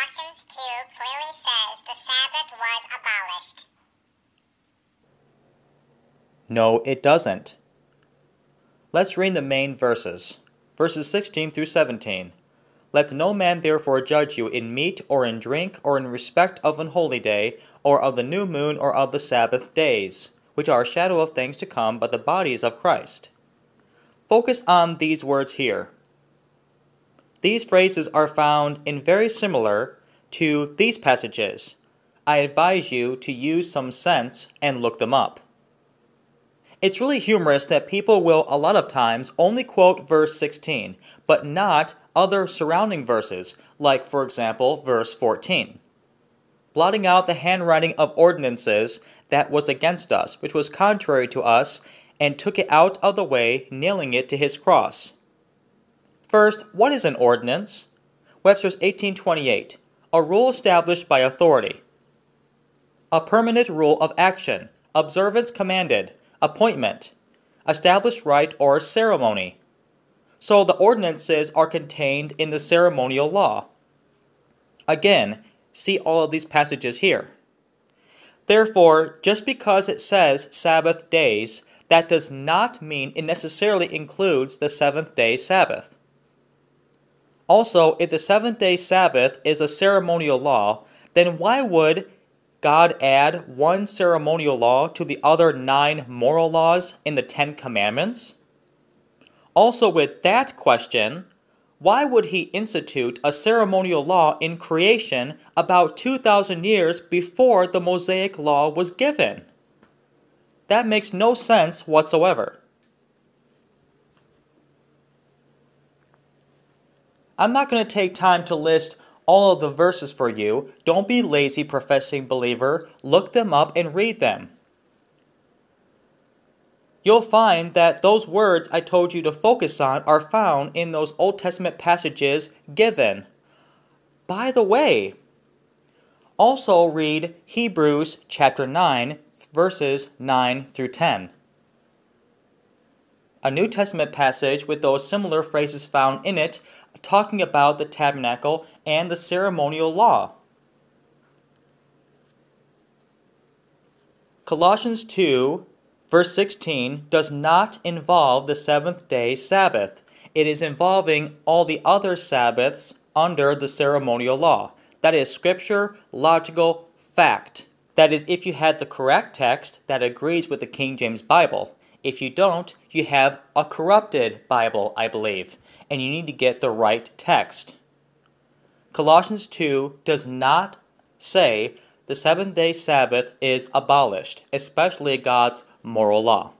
Colossians 2 clearly says the Sabbath was abolished. No, it doesn't. Let's read the main verses. Verses 16 through 17. Let no man therefore judge you in meat or in drink or in respect of an holy day, or of the new moon or of the Sabbath days, which are a shadow of things to come, but the body is of Christ. Focus on these words here. These phrases are found in very similar to these passages. I advise you to use some sense and look them up. It's really humorous that people will a lot of times only quote verse 16, but not other surrounding verses, like for example verse 14. Blotting out the handwriting of ordinances that was against us, which was contrary to us, and took it out of the way, nailing it to his cross. First, what is an ordinance? Webster's 1828, a rule established by authority. A permanent rule of action, observance commanded, appointment, established rite or ceremony. So the ordinances are contained in the ceremonial law. Again, see all of these passages here. Therefore, just because it says Sabbath days, that does not mean it necessarily includes the seventh-day Sabbath. Also, if the seventh-day Sabbath is a ceremonial law, then why would God add one ceremonial law to the other 9 moral laws in the 10 Commandments? Also, with that question, why would he institute a ceremonial law in creation about 2,000 years before the Mosaic law was given? That makes no sense whatsoever. I'm not going to take time to list all of the verses for you. Don't be lazy, professing believer. Look them up and read them. You'll find that those words I told you to focus on are found in those Old Testament passages given. By the way, also read Hebrews chapter 9, verses 9 through 10. A New Testament passage with those similar phrases found in it, talking about the tabernacle and the ceremonial law. Colossians 2, verse 16 does not involve the seventh-day Sabbath. It is involving all the other Sabbaths under the ceremonial law. That is scripture, logical, fact. That is, if you had the correct text that agrees with the King James Bible. If you don't, you have a corrupted Bible, I believe, and you need to get the right text. Colossians 2 does not say the seventh-day Sabbath is abolished, especially God's moral law.